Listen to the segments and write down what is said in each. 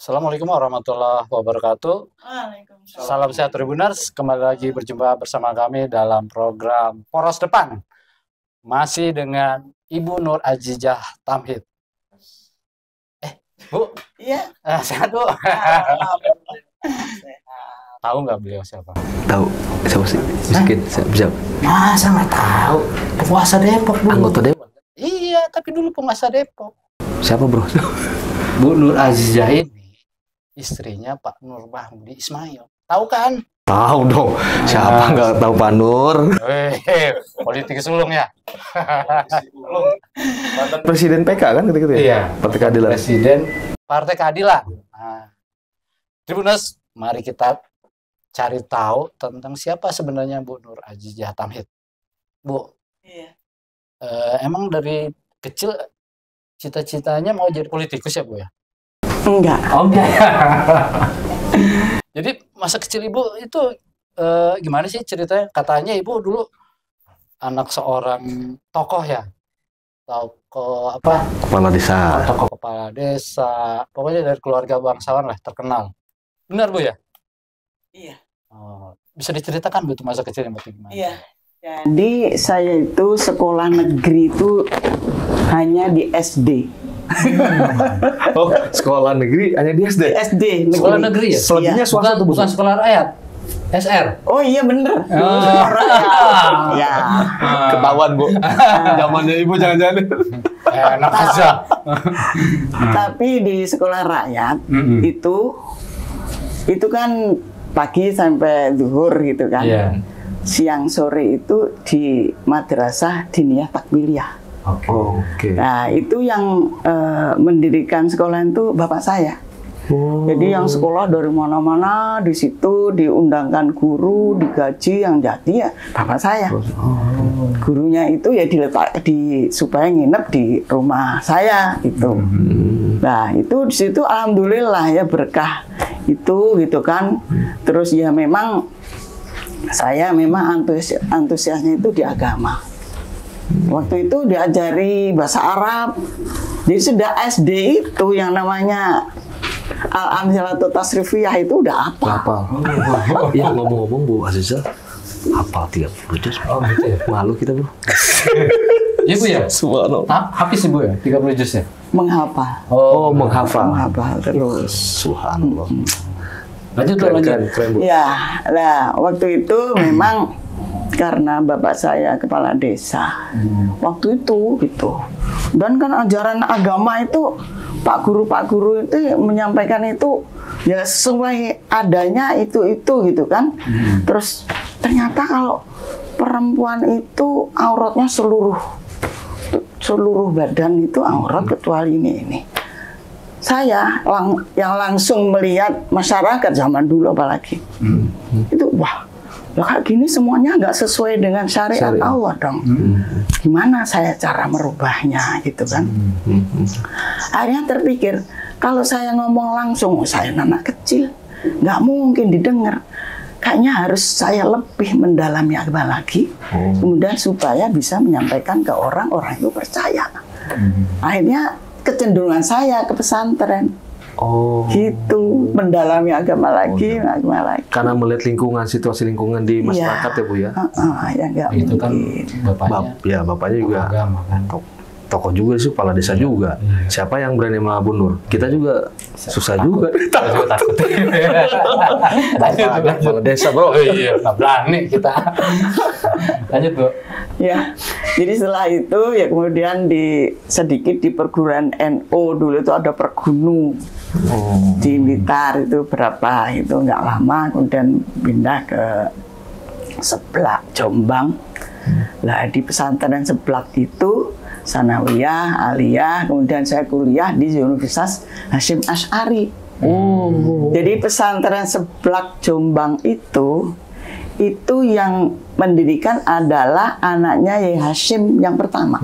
Assalamualaikum warahmatullahi wabarakatuh. Waalaikumsalam. Salam sehat Tribuners. Kembali lagi berjumpa bersama kami dalam program Poros Depan. Masih dengan Ibu Nur Azizah Tamhid. Bu? Iya. Sehat, Bu? Sehat. Tahu nggak beliau siapa? Tahu. Siapa sih? Miskin. Siapa? Masa nggak tahu? Penguasa Depok, Bu. Anggota Dewan. Iya, tapi dulu penguasa Depok. Siapa, Bro? Bu Nur Azizah ini istrinya Pak Nur Mahmudi Ismail. Tahu kan? Tahu dong. Siapa nggak tahu Pak Nur? Politik sulung ya. Presiden PK kan ketika itu ya? Iya. Partai Keadilan. Presiden Partai Keadilan. Nah, Tribuners, mari kita cari tahu tentang siapa sebenarnya Bu Nur Azizah Tamhid. Bu, Iya. emang dari kecil cita-citanya mau jadi politikus ya, Bu ya? Enggak. Oh, enggak. Jadi masa kecil Ibu itu gimana sih ceritanya? Katanya Ibu dulu anak seorang tokoh ya? Tokoh apa? Kepala desa. Tokoh kepala desa. Pokoknya dari keluarga bangsawan lah, terkenal. Benar, Bu ya? Iya. Oh, bisa diceritakan Bu itu masa kecilnya Bu gimana? Iya. Jadi saya itu sekolah negeri itu hanya di SD. Oh, sekolah negeri hanya di SD. SD negeri. Sekolah negeri ya? Selanjutnya swasta tuh, Bu. Bukan sekolah rakyat. SR. Oh iya bener. Ya. Ketahuan, Bu. Zamannya Ibu jangan-jangan. Enak aja. Tapi di sekolah rakyat itu kan pagi sampai zuhur gitu kan. Iya. Siang sore itu di Madrasah Diniyah Takmiliyah. Oke. Nah itu yang mendirikan sekolah itu bapak saya. Jadi yang sekolah dari mana-mana di situ diundangkan guru, digaji yang jadi ya bapak saya. Gurunya itu ya supaya nginep di rumah saya gitu. Nah itu di situ alhamdulillah ya berkah itu gitu kan. Terus ya memang saya memang antusiasnya itu di agama. Waktu itu diajari bahasa Arab. Jadi sudah SD itu yang namanya Al-Amzilatu Tasrifiyah itu udah apa? Ya ngomong-ngomong Bu Azizah, hafal 30 juz. Oh gitu ya. Malu kita, Bu. Iya Bu ya? Subhanallah. Habis Ibu ya? 30 juz ya? Menghafal. Oh, menghafal. Menghafal terus. Subhanallah. Lanjut. Keren, Bu. Ya, nah waktu itu memang karena bapak saya kepala desa. Waktu itu gitu. Dan kan ajaran agama itu Pak guru itu menyampaikan itu ya sesuai adanya itu gitu kan. Terus ternyata kalau perempuan itu auratnya seluruh badan itu aurat kecuali ini. Saya yang langsung melihat masyarakat zaman dulu apalagi itu wah, ya kayak gini semuanya nggak sesuai dengan syariat Allah dong. Gimana saya cara merubahnya gitu kan? Akhirnya terpikir kalau saya ngomong langsung, saya anak kecil nggak mungkin didengar. Kayaknya harus saya lebih mendalami agama lagi, kemudian supaya bisa menyampaikan ke orang-orang itu percaya. Akhirnya kecenderungan saya ke pesantren. Gitu, mendalami agama lagi. Karena melihat situasi lingkungan di masyarakat ya Bu ya. Ya enggak Itu kan bapaknya. Bapaknya juga agama kan. Tokoh juga sih, kepala desa juga. Siapa yang berani sama Bu Nur? Kita juga susah juga. Takut. Kepala desa, Bro. Iya, nggak berani kita. Lanjut Bu. Ya, jadi setelah itu ya kemudian sedikit di perguruan NU dulu itu ada pergunu di Blitar itu berapa itu nggak lama kemudian pindah ke Seblak Jombang. Lah di pesantren Seblak itu sanawiyah, aliyah, kemudian saya kuliah di Universitas Hasyim Asy'ari. Jadi pesantren Seblak Jombang itu yang mendirikan adalah anaknya Yai Hasyim yang pertama.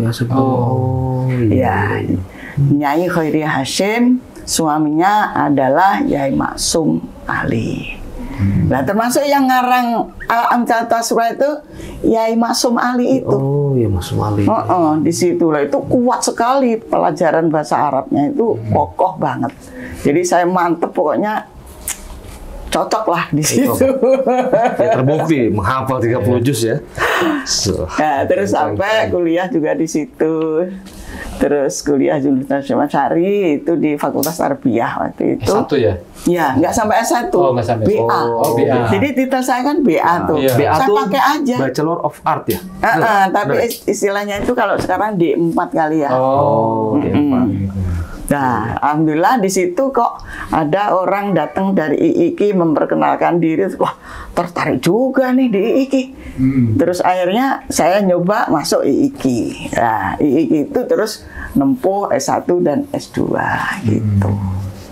Ya, Nyai Khairi Hasyim, suaminya adalah Yai Maksum Ali. Nah, termasuk yang ngarang Al-Amthal Tasrah itu Yai Maksum Ali itu. Oh, ya Maksum Ali. Di situ lah itu kuat sekali pelajaran bahasa Arabnya itu kokoh banget. Jadi saya mantep pokoknya cocok lah di situ. Ya, terbukti menghafal 30 juz ya. Nah, terus sampai kuliah juga di situ. Terus kuliah jurusan Syari itu di Fakultas Tarbiyah waktu itu. S1 ya? Ya, nggak sampai S1. Oh, nggak sampai. BA. Oh, BA. Jadi titel saya kan BA tuh. Iya. BA Saya tuh pakai aja. Bachelor of Art ya? Tapi istilahnya itu kalau sekarang D4 kali ya. Oh, Nah, alhamdulillah di situ kok ada orang datang dari IIKI memperkenalkan diri. Wah, tertarik juga nih di IIKI. Terus akhirnya saya nyoba masuk IIKI. Nah, IIKI itu terus nempuh S1 dan S2 gitu.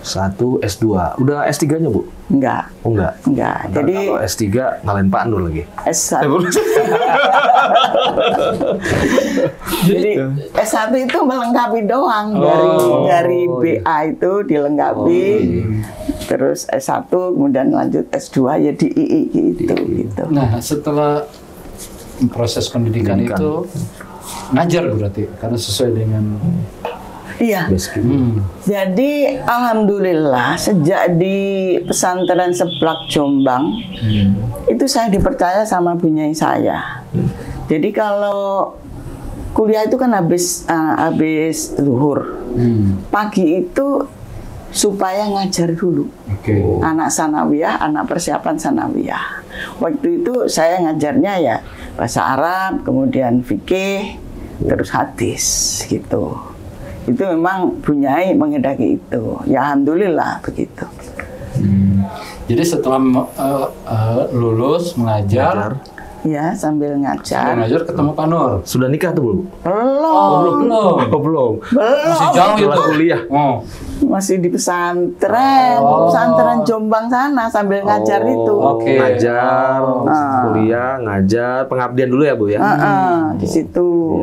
1, S2. Udah S3-nya, Bu? Enggak. Oh, enggak. Enggak. Jadi kalau S3 ngalahin Pak Nur lagi. S1. Jadi S1 itu melengkapi doang dari BA itu dilengkapi. Terus S1 kemudian lanjut S2 ya di IIKI itu gitu. Nah, setelah proses pendidikan itu ngajar berarti karena sesuai dengan Iya. Jadi alhamdulillah sejak di pesantren Seblak Jombang itu saya dipercaya sama bunyai saya. Jadi kalau kuliah itu kan habis zuhur. Pagi itu supaya ngajar dulu. Anak sanawiyah, anak persiapan sanawiyah. Waktu itu saya ngajarnya ya bahasa Arab, kemudian fikih, terus hadis gitu. Itu memang bunyai menghendaki itu. Ya alhamdulillah begitu. Jadi setelah lulus mengajar, ya sambil ngajar. Ketemu Pak Nur. Sudah nikah tuh, Bu? Belum. Belum. Masih jauh itu. Kuliah. Masih di pesantren Jombang sana sambil ngajar itu. Ngajar, kuliah, ngajar, pengabdian dulu ya, Bu ya. Di situ.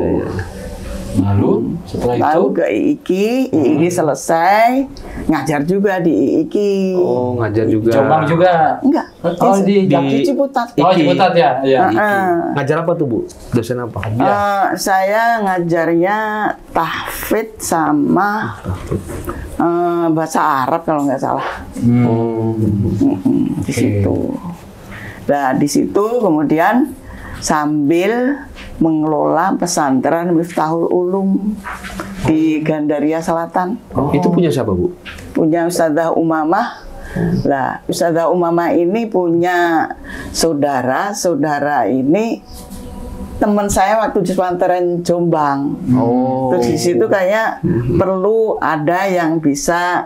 Lalu setelah itu ke IIKI selesai ngajar juga di IIKI. Oh, ngajar juga. Jombang juga. Enggak. Di Ciputat. Ciputat ya. Ngajar apa tuh, Bu? Dosen apa? Saya ngajarnya tahfidz sama bahasa Arab kalau nggak salah. Di situ. Nah, di situ kemudian sambil mengelola pesantren Miftahul Ulum di Gandaria Selatan. Itu punya siapa, Bu? Punya Ustadzah Umamah. Lah, Ustadzah Umamah ini punya saudara ini teman saya waktu di pesantren Jombang. Terus di situ kayak perlu ada yang bisa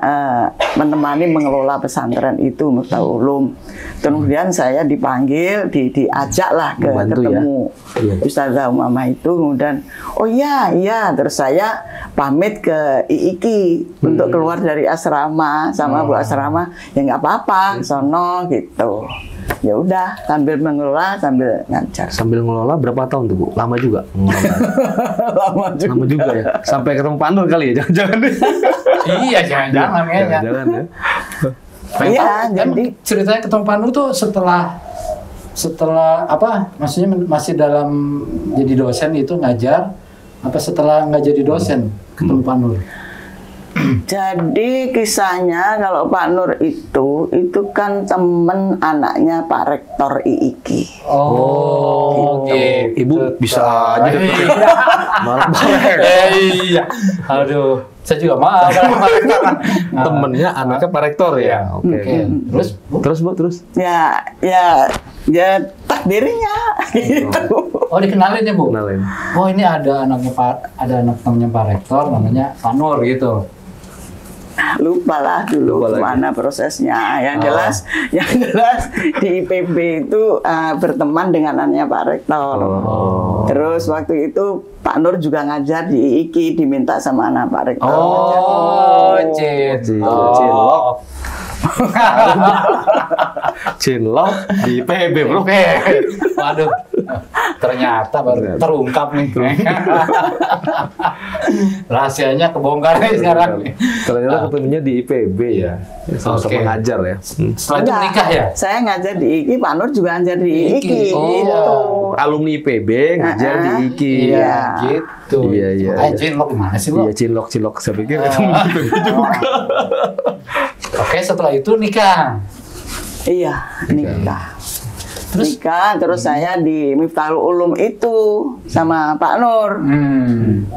menemani mengelola pesantren itu Miftahul Ulum. Kemudian saya dipanggil, diajak lah ketemu Ustadzah Umamah itu. Kemudian, oh iya, terus saya pamit ke IIKI untuk keluar dari asrama sama Bu asrama. Ya nggak apa-apa, sono gitu. Ya udah, sambil mengelola, sambil ngajar. Sambil ngelola berapa tahun tuh, Bu? Lama juga. Lama juga ya. Sampai ketemu Pak Nur kali ya, jangan-jangan. Iya, jangan-jangan ya. Jangan ya. Iya, jadi ceritanya ketemu Pak Nur tuh setelah apa? Maksudnya masih dalam jadi dosen itu ngajar apa setelah nggak jadi dosen ketemu Pak Nur? Jadi kisahnya kalau Pak Nur itu kan temen anaknya Pak Rektor IIKI. Gitu. Ibu bisa aja. Malah Iya. Aduh, saya juga maaf. Temennya anaknya Pak Rektor ya. Oke. Terus. Ya takdirnya gitu. Oh, dikenalin ya, Bu? Kenalin. Oh, ini ada anak temannya Pak Rektor namanya Pak Nur gitu. Lupa lah dulu gimana prosesnya. Yang jelas di IPB itu berteman dengan anaknya Pak Rektor. Terus waktu itu Pak Nur juga ngajar di IIKI, diminta sama anak Pak Rektor. Cinlok di IPB, Bro. Waduh, Ternyata baru terungkap nih. Rahasianya kebongkar nih sekarang. Ternyata ketemunya di IPB ya. Sama-sama Oke. ngajar ya. Setelah itu Enggak, menikah ya? Saya ngajar di IKI, Pak Nur juga ngajar di IKI. Oh, Gitu. alumni IPB ngajar di IKI. Iya, gitu. Iya, iya. Jin, lo gimana sih lo? Iya, cilok. Saya pikir ketemu di IPB juga. Oke, setelah itu nikah. Iya, nikah. Terus saya di Miftahul Ulum itu sama Pak Nur.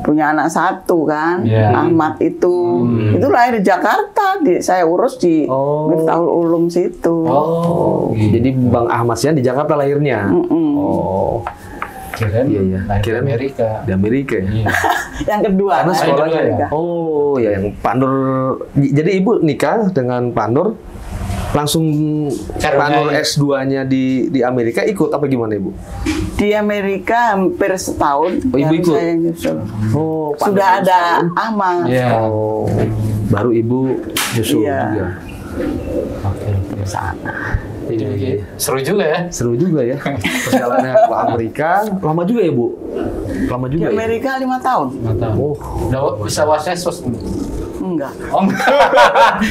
Punya anak satu kan, Iya. Ahmad itu. Itu lahir di Jakarta, saya urus di Miftahul Ulum situ. Oh, Jadi Bang Ahmad Sian di Jakarta lahirnya. Oh, kirain iya. lahir di Kirain Amerika. di Amerika ya. Iya. Yang kedua, Karena saya sekolahnya di ya. Amerika. Oh, ya yang Pak Nur. Jadi Ibu nikah dengan Pak Nur langsung Pak Nur S2-nya di Amerika ikut apa gimana Ibu? Di Amerika hampir setahun. Oh, Ibu baru ikut? saya nyusul. Oh, Pak Sudah Nur ada setahun. Ahmad. Iya. Oh, baru Ibu nyusul Iya. juga. Oke. Sana. Jadi seru juga ya. Seru juga ya. Perjalanan ke Amerika lama juga ya, Bu? Lama Di juga ya? Amerika 5 tahun. Mantap. Oh, Udah bisa bahasa sos. Enggak. Oh,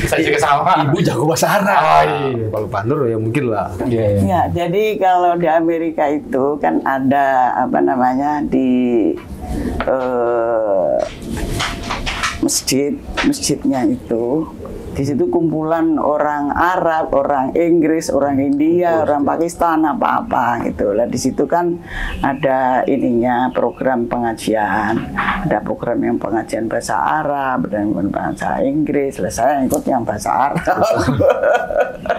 saya juga sama. Ibu jago bahasa Arab. Oh, iya. Kalau Pak Nur ya mungkin lah. Iya, iya. Ya, jadi kalau di Amerika itu kan ada apa namanya di masjidnya itu. Di situ kumpulan orang Arab, orang Inggris, orang India, orang Pakistan, apa-apa gitu. Lah di situ kan ada ininya program pengajian, ada program yang pengajian bahasa Arab dan bahasa Inggris. Lah saya ikut yang bahasa Arab.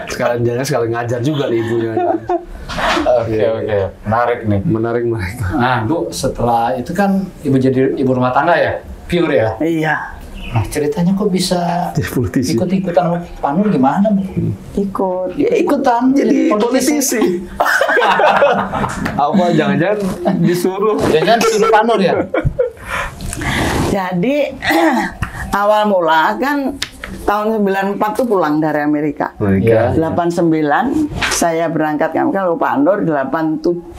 Sekalian ngajar juga nih ibunya. Oke. Menarik nih. Menarik. Nah, Bu, setelah itu kan Ibu jadi ibu rumah tangga ya? Pure ya? Iya, Nah, ceritanya kok bisa Jadi politisi. ikut-ikutan sama Pak Nur gimana, Bu? ikut. Ya ikutan Jadi politisi. Apa jangan-jangan disuruh? Jangan suruh Pak Nur ya? Jadi awal mula kan tahun 94 tuh pulang dari Amerika. Mereka. 89 saya berangkat kan kalau Pak Nur 88.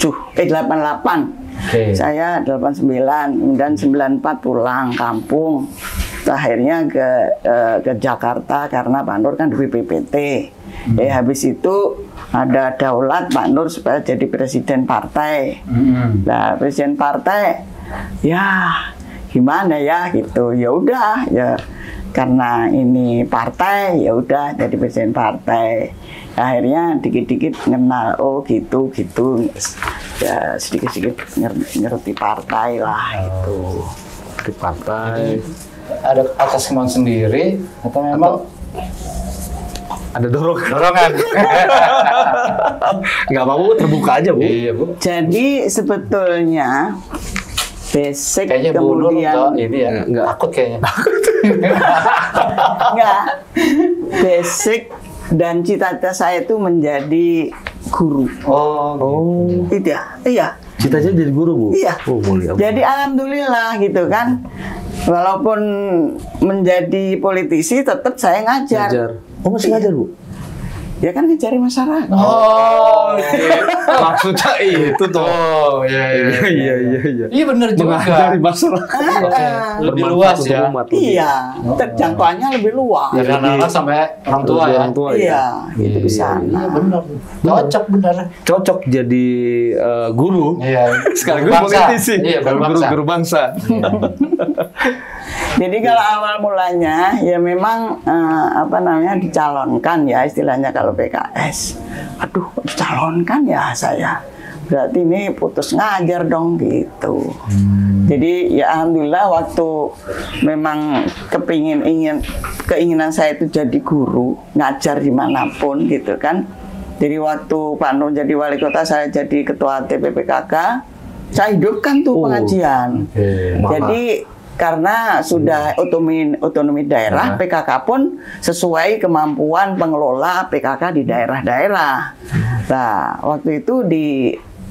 Oke. Saya 89 dan 94 pulang kampung. Akhirnya ke Jakarta karena Pak Nur kan di BPPT. Habis itu ada daulat Pak Nur supaya jadi presiden partai. Nah, presiden partai ya gimana ya gitu. Ya udah ya karena ini partai ya udah jadi presiden partai. Akhirnya dikit-dikit kenal gitu ya sedikit-sedikit ngerti partai lah gitu. Di partai. Ada atas kemauan sendiri atau memang Ada dorongan. dorongan? Nggak apa-apa, Bu, terbuka aja, Bu. Iya, Bu. Jadi sebetulnya basic Kayaknya Bu Nur kemudian ini ya, Nggak. takut kayaknya. enggak basic dan cita-cita saya itu menjadi guru. Oh. Itu ya? Iya. Cita-cita jadi guru, Bu? Iya. Oh, mulia. Jadi alhamdulillah gitu kan. Walaupun menjadi politisi tetap saya ngajar. Ngajar. Oh, masih ngajar, Bu? Ya kan ngajari masyarakat. Oh, Maksudnya itu toh. Oh, iya. Iya benar juga. Mengajari masyarakat. Oke, lebih Bermanfaat luas untuk ya. umat. Iya, terjangkauannya lebih luas. Dari anak-anak sampai orang tua ya. Orang tua ya. Iya, gitu di Iya sana. benar. Cocok benar. Cocok jadi guru. Iya. Sekaligus Guru bangsa. politisi. Iya, guru bangsa. Guru bangsa. Jadi kalau awal mulanya ya memang apa namanya dicalonkan ya istilahnya kalau PKS. Aduh, kok dicalonkan ya saya. Berarti ini putus ngajar dong gitu. Jadi ya alhamdulillah waktu memang keinginan saya itu jadi guru, ngajar dimanapun gitu kan. Jadi waktu Pak Nur jadi wali kota, saya jadi ketua TPPKK, saya hidupkan tuh pengajian. Jadi karena sudah otonomi daerah, PKK pun sesuai kemampuan pengelola PKK di daerah-daerah. Nah, waktu itu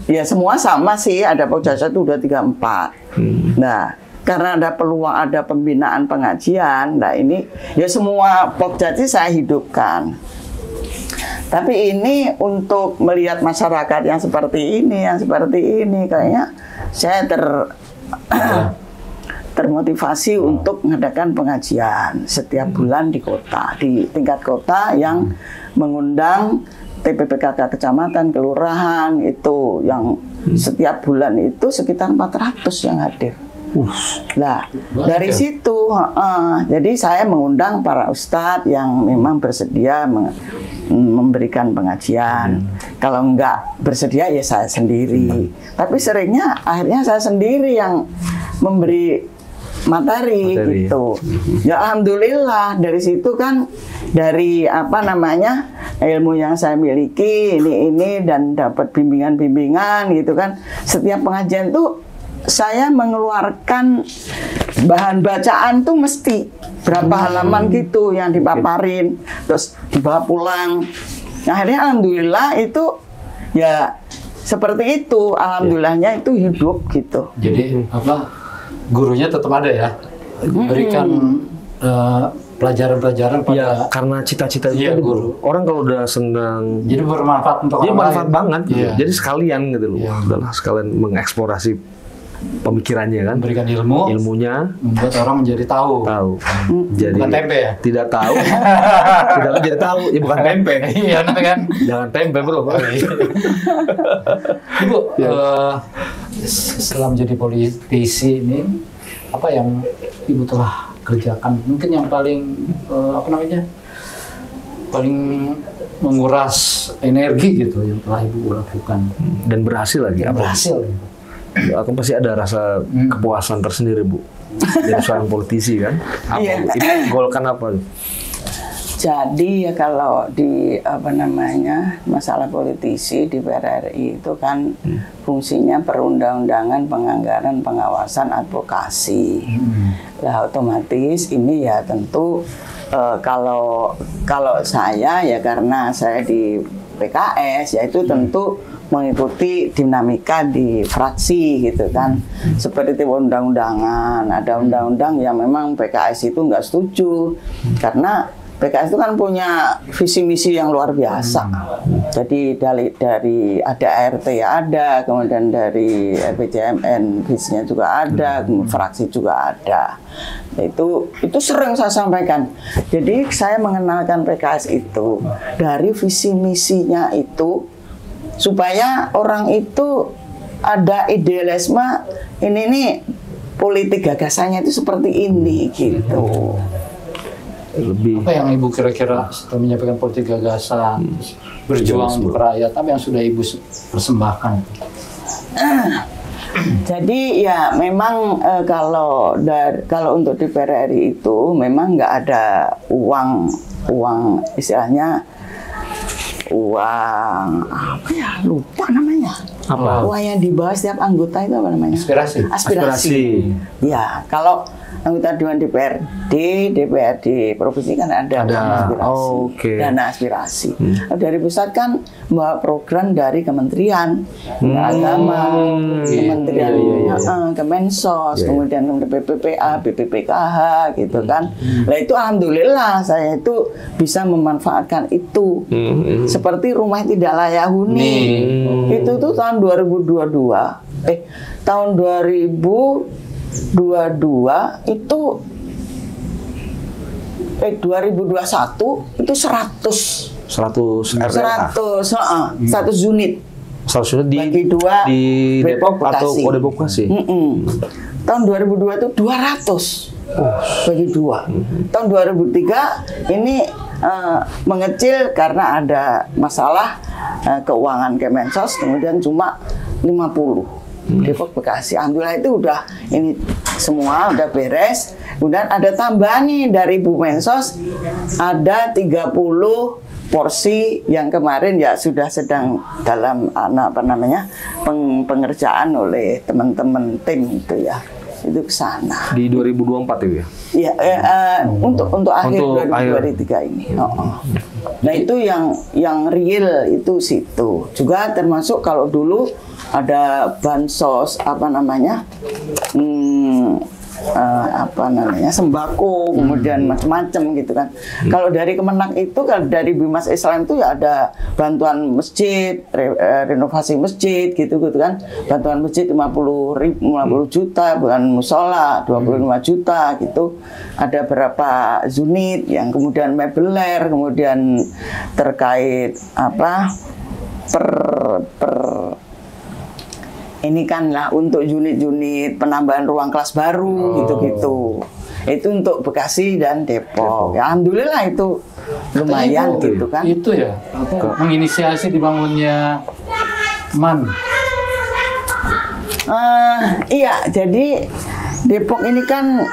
ya semua sama sih, ada Pokja 1, 2, 3, 4. Nah, karena ada peluang ada pembinaan pengajian, nah ini ya semua Pokja saya hidupkan. Tapi ini untuk melihat masyarakat yang seperti ini, kayaknya saya termotivasi untuk mengadakan pengajian setiap bulan di kota, di tingkat kota yang mengundang TPPKK kecamatan, kelurahan itu yang setiap bulan itu sekitar 400 yang hadir. Nah, dari situ, jadi saya mengundang para ustadz yang memang bersedia memberikan pengajian. Kalau enggak bersedia ya saya sendiri. Tapi seringnya akhirnya saya sendiri yang memberi materi gitu. Ya alhamdulillah dari situ kan dari ilmu yang saya miliki ini dan dapat bimbingan gitu kan. Setiap pengajian tuh saya mengeluarkan bahan bacaan tuh mesti berapa halaman gitu yang dipaparin terus dibawa pulang. Akhirnya alhamdulillah itu ya seperti itu, alhamdulillahnya itu hidup gitu. Jadi gurunya tetap ada ya, berikan pelajaran-pelajaran pada ya, karena cita-cita itu guru. Orang kalau udah senang, jadi bermanfaat untuk dia orang bermanfaat lain. banget. Jadi sekalian gitu loh, Iya. sekalian mengeksplorasi pemikirannya kan, memberikan ilmunya, membuat orang menjadi tahu. Jadi Bukan tempe ya? tidak tahu, tidak jadi tahu, ya bukan tempe. Iya, kan? Jangan tempe bro. Ibu, setelah menjadi politisi ini, apa yang Ibu telah kerjakan? Mungkin yang paling paling menguras energi gitu yang telah Ibu lakukan Dan berhasil lagi. berhasil gitu. Aku pasti ada rasa kepuasan tersendiri Bu. Jadi seorang politisi kan. Iya. Ini golkan apa? Jadi ya kalau di masalah politisi di PRRI itu kan fungsinya perundang-undangan, penganggaran, pengawasan, advokasi. Nah otomatis ini ya tentu kalau saya ya karena saya di PKS ya itu tentu mengikuti dinamika di fraksi gitu kan. Seperti undang-undangan, ada undang-undang yang memang PKS itu nggak setuju karena PKS itu kan punya visi misi yang luar biasa. Jadi dari ada ART ya ada, kemudian dari RPJMN visinya juga ada, fraksi juga ada. Itu sering saya sampaikan. Jadi saya mengenalkan PKS itu dari visi misinya itu supaya orang itu ada idealisme ini nih politik gagasannya itu seperti ini gitu. Lebih Apa yang Ibu kira-kira setelah menyampaikan politik gagasan, berjuang untuk rakyat, apa yang sudah Ibu persembahkan? Jadi ya memang kalau untuk di PRRI itu memang nggak ada uang istilahnya uang apa ya lupa namanya. Apa? Uang yang dibahas setiap anggota itu apa namanya? Aspirasi. Ya kalau anggota Dewan DPRD provinsi kan ada dana aspirasi. Dana aspirasi. Dari pusat kan membawa program dari Kementerian Agama, Kementerian Kemensos, kemudian BPPA, BPPKH gitu kan. Nah itu alhamdulillah saya itu bisa memanfaatkan itu. Seperti rumah tidak layak huni. Itu tuh tahun 2022. Tahun 2022 itu 2021 itu 100 unit. 100 unit bagi dua di Depok atau Bekasi. Depok Bekasi. Tahun 2002 itu 200 bagi dua. Tahun 2003 ini mengecil karena ada masalah keuangan Kemensos, kemudian cuma 50. Depok Bekasi, alhamdulillah itu udah ini semua udah beres. Kemudian ada tambahan nih dari Bu Mensos, ada 30 porsi yang kemarin ya sudah sedang dalam pengerjaan oleh teman-teman tim itu ya. Itu ke sana. Di 2024 itu ya? Iya, untuk akhir 2023 ini. Nah itu yang real itu situ. Juga termasuk kalau dulu ada bansos apa namanya sembako, kemudian macam-macam gitu kan. Kalau dari Kemenak itu, kalau dari Bimas Islam itu ya ada bantuan masjid, renovasi masjid gitu kan. Bantuan masjid 50 juta, bukan musola 25 juta gitu. Ada berapa unit yang kemudian mebeler, kemudian terkait apa ini kan lah untuk unit-unit penambahan ruang kelas baru gitu-gitu. Itu untuk Bekasi dan Depok. Ya, alhamdulillah itu lumayan gitu kan. Itu ya, menginisiasi dibangunnya MAN. Iya, jadi Depok ini kan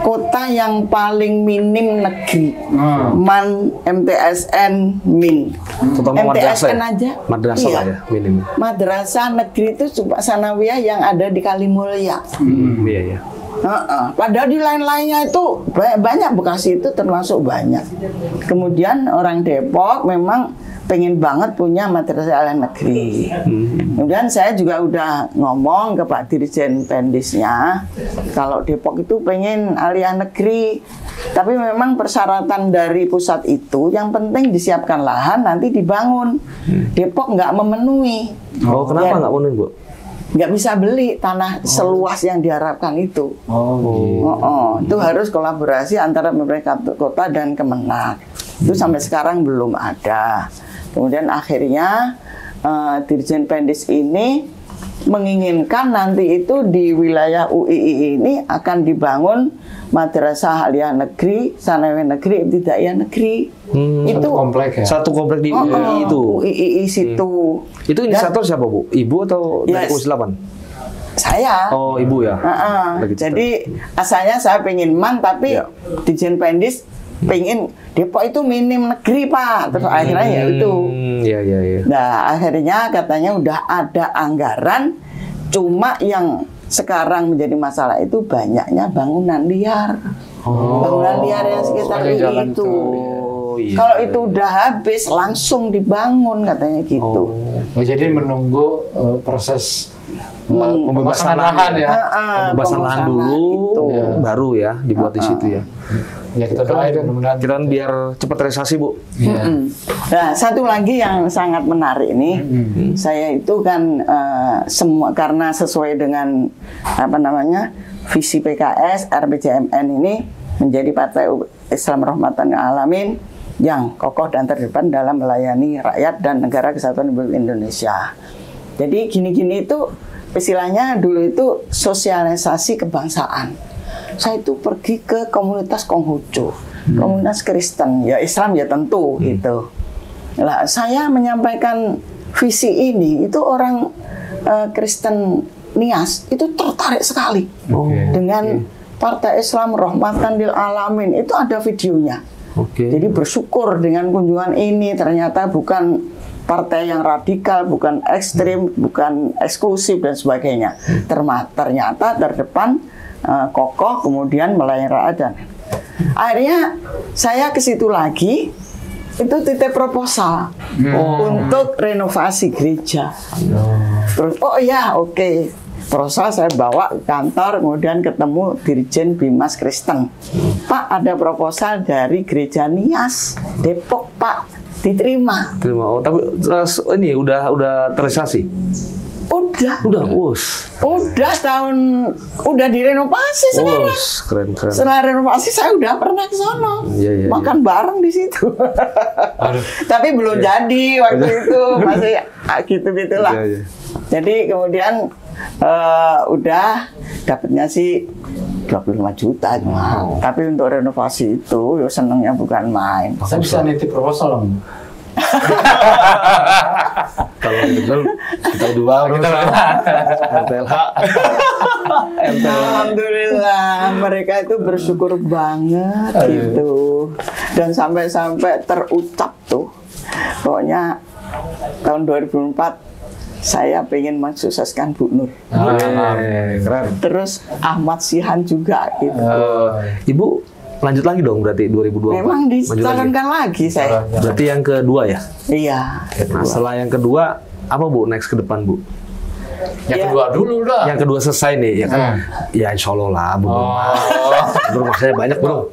kota yang paling minim negeri. MAN, MTSN, MIN. MTSN aja. Madrasah iya. lah ya, minim. Madrasah negeri itu cuma sanawiyah yang ada di Kalimulya. Iya, iya. Padahal di lain-lainnya itu banyak, Bekasi itu termasuk banyak. Kemudian orang Depok memang pengen banget punya madrasah aliyah negeri. Kemudian saya juga udah ngomong ke Pak Dirjen Pendisnya, kalau Depok itu pengen aliyah negeri, tapi memang persyaratan dari pusat itu yang penting disiapkan lahan nanti dibangun. Depok nggak memenuhi. Oh, kenapa nggak memenuhi, Bu? Nggak bisa beli tanah seluas yang diharapkan itu. Itu harus kolaborasi antara pemerintah kota dan Kemenak. Itu sampai sekarang belum ada. Kemudian akhirnya Dirjen Pendis ini menginginkan nanti itu di wilayah UII ini akan dibangun madrasah aliyah negeri, sanawiyah negeri, ibtidaiyah negeri. Itu komplek ya. Satu komplek di UII itu. UII situ. Itu inisiator siapa, Bu? Ibu atau dari Komisi 8? Saya. Oh, Ibu ya. Jadi asalnya saya pengen MAN, tapi Dirjen Pendis pengen Depok itu minim negeri, Pak. Terus akhirnya ya itu. Iya. Nah, akhirnya katanya udah ada anggaran, cuma yang sekarang menjadi masalah itu banyaknya bangunan liar. Bangunan liar yang sekitar itu. Iya. Kalau itu udah habis langsung dibangun katanya gitu. Jadi menunggu proses pembebasan lahan ya. Pembebasan lahan dulu, baru ya dibuat di situ ya. Ya kita doain mudah-mudahan. Kita biar cepat realisasi, Bu. Nah, satu lagi yang sangat menarik ini, saya itu kan semua karena sesuai dengan apa namanya visi PKS RPJMN ini menjadi Partai Islam Rahmatan lil Alamin yang kokoh dan terdepan dalam melayani rakyat dan negara kesatuan Republik Indonesia. Jadi gini-gini itu istilahnya dulu itu sosialisasi kebangsaan. Saya itu pergi ke komunitas Konghucu, komunitas Kristen, ya Islam ya tentu gitu. Lah saya menyampaikan visi ini itu orang Kristen Nias itu tertarik sekali dengan Partai Islam Rahmatan lil Alamin, itu ada videonya. Jadi bersyukur dengan kunjungan ini, ternyata bukan partai yang radikal, bukan ekstrim, bukan eksklusif dan sebagainya. Ternyata terdepan, kokoh, kemudian melayani rakyat. Dan akhirnya saya ke situ lagi, itu titip proposal untuk renovasi gereja. Terus proposal saya bawa ke kantor, kemudian ketemu Dirjen Bimas Kristen. Pak, ada proposal dari Gereja Nias Depok, Pak, diterima. Oh, tapi ini udah terrealisasi. Udah tahun udah direnovasi sekarang. Keren. Setelah renovasi saya udah pernah ke sana. Makan bareng di situ. Tapi belum jadi waktu itu, masih gitu-gitulah. Jadi kemudian udah dapatnya sih 25 juta cuma. Tapi untuk renovasi itu ya senengnya bukan main. Saya bisa nitip proposal dong. Kalau gitu kita dua MTLH. Alhamdulillah mereka itu bersyukur banget gitu. Dan sampai terucap tuh. Pokoknya tahun 2004 saya pengen mensukseskan Bu Nur. Keren. Terus Ahmad Sihan juga gitu. Ibu lanjut lagi dong berarti 2024. Memang dicalonkan lagi saya. Berarti yang kedua ya? Iya. Nah, setelah yang kedua apa Bu next ke depan, Bu? Yang kedua dulu dah. Yang kedua selesai nih ya kan? Ya insya Allah lah Bu. Rumah saya banyak bro.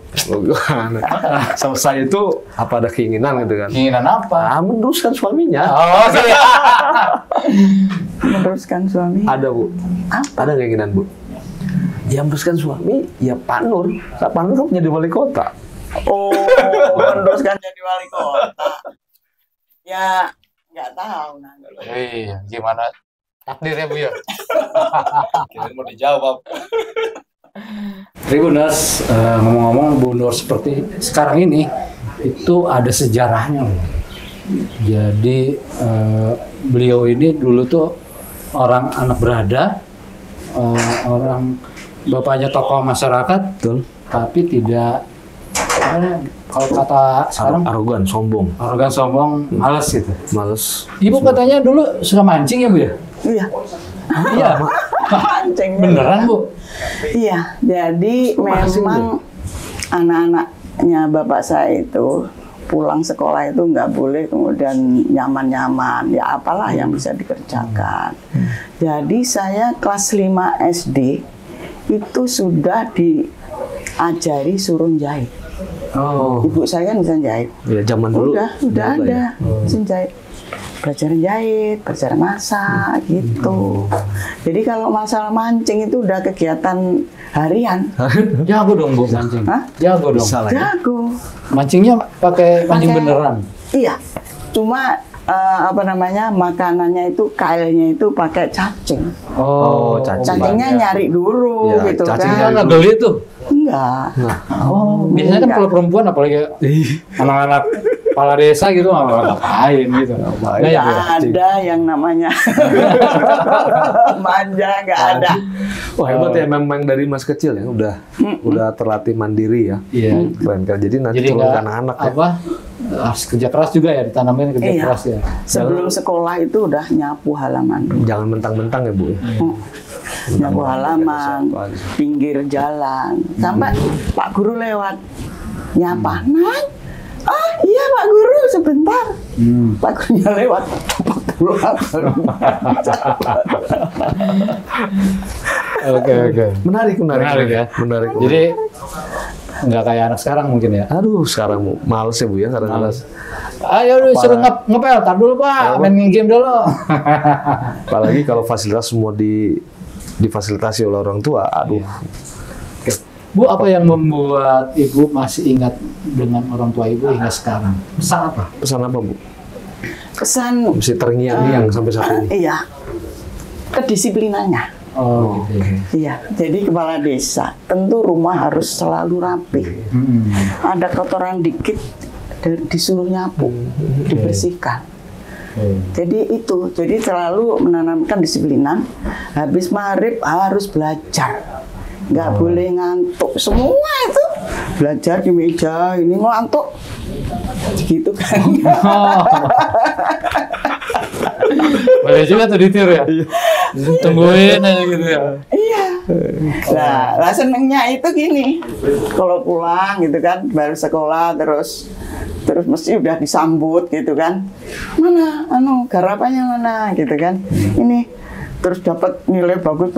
Selesai itu apa ada keinginan gitu kan? Keinginan apa? Meneruskan suaminya. Oh, iya. Meneruskan suami. Ada bu. Apa? Ada keinginan bu. Ya meneruskan suami, ya Pak Nur. Pak Nur kan menjadi wali kota. Oh, meneruskan jadi wali kota. Ya, nggak tahu nanti. Iya, gimana takdirnya Bu ya? Kira mau dijawab. Tribuners, ngomong-ngomong Bu Nur seperti sekarang ini itu ada sejarahnya loh. Jadi beliau ini dulu tuh orang anak berada, orang bapaknya tokoh masyarakat, Betul. tapi tidak kalau kata sekarang Arogan, sombong. arogan, sombong, males gitu. Males. Ibu katanya dulu suka mancing ya Bu ya? Iya. Iya. Mancing. Beneran Bu? Iya, jadi memang anak-anaknya bapak saya itu pulang sekolah itu nggak boleh kemudian nyaman-nyaman, ya apalah yang bisa dikerjakan. Jadi saya kelas 5 SD itu sudah diajari suruh jahit. Oh. Ibu saya kan bisa jahit. Ya zaman dulu. Udah ada bisa jahit. Belajar jahit, belajar masak gitu. Jadi kalau masalah mancing itu udah kegiatan harian. Jago dong Bu mancing. Hah? Jago dong. Salah ya? Jago. Mancingnya pakai mancing Pakai- beneran. Iya. Cuma apa namanya, makanannya itu kailnya itu pakai cacing. Oh, cacing. Cacingnya nyari dulu Ya, gitu cacingnya kan. Nggak geli tuh. Enggak. Nah, Oh, biasanya kan Enggak. kalau perempuan apalagi anak-anak kepala desa gitu nggak ngapain gitu. Nah, Nggak ya, Bu, ya. ada yang namanya manja, nggak ada. wah hebat ya memang dari mas kecil ya udah terlatih mandiri ya. Iya. Keren kan. Jadi nanti Jadi turun nggak ke anak-anak ya. apa harus kerja keras juga ya, ditanamin kerja Iya. keras ya. Sebelum sekolah itu udah nyapu halaman. Jangan mentang-mentang ya bu ya. Nyapu halaman, pinggir jalan. Sampai Pak Guru lewat. Nyapa, Nan. Ah iya Pak Guru, sebentar. Pak Gurunya lewat. Oke. Menarik Ya. Menarik. Jadi nggak kayak anak sekarang mungkin ya. aduh sekarang males ya bu ya karena Males. Ayo lu suruh ngepel, tar dulu Pak, main game dulu. apalagi kalau fasilitas semua difasilitasi oleh orang tua. Aduh. Oke. Bu, apa yang membuat Ibu masih ingat dengan orang tua Ibu hingga sekarang? Pesan apa? Pesan apa bu? Kesan Masih terngiang-ngiang sampai saat ini. iya. Kedisiplinannya. Oh, gitu. Iya, jadi kepala desa tentu rumah harus selalu rapi. Ada kotoran dikit disuruh nyapu, dibersihkan. Jadi itu, jadi selalu menanamkan disiplinan. Habis maghrib harus belajar, nggak boleh ngantuk. Semua itu belajar di meja ini ngantuk, gitu kan? Oh. Boleh juga tuh ditiru ya. Tungguin aja gitu ya. Iya. Nah, senengnya itu gini. Kalau pulang gitu kan, baru sekolah terus mesti udah disambut gitu kan. Mana garapannya mana gitu kan. Ini terus dapat nilai bagus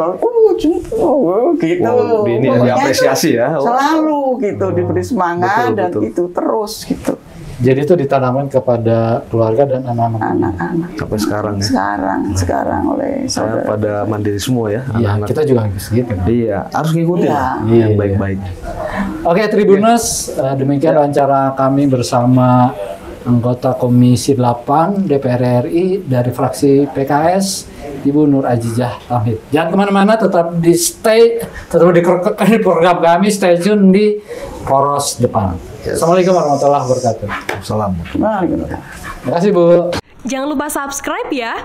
gitu. Oh, ini Pokoknya diapresiasi itu ya. Oh. Selalu gitu diberi semangat Betul, dan betul. itu terus gitu. Jadi itu ditanamkan kepada keluarga dan anak-anak. Anak-anak Sampai sekarang ya. sekarang oleh Saya saudara. pada mandiri semua ya. Iya, anak-anak. kita juga harus gitu. Iya, harus ngikutin Iya. lah Iya, yang iya. baik-baik. Oke, Tribuners, demikian wawancara kami bersama anggota Komisi 8 DPR RI dari fraksi PKS, Ibu Nur Azizah Tamhid. Jangan kemana-mana, tetap di program kami, stay tune di Poros Depan. Assalamualaikum warahmatullahi wabarakatuh. Salam. Nah, gitu. Terima kasih Bu. Jangan lupa subscribe ya.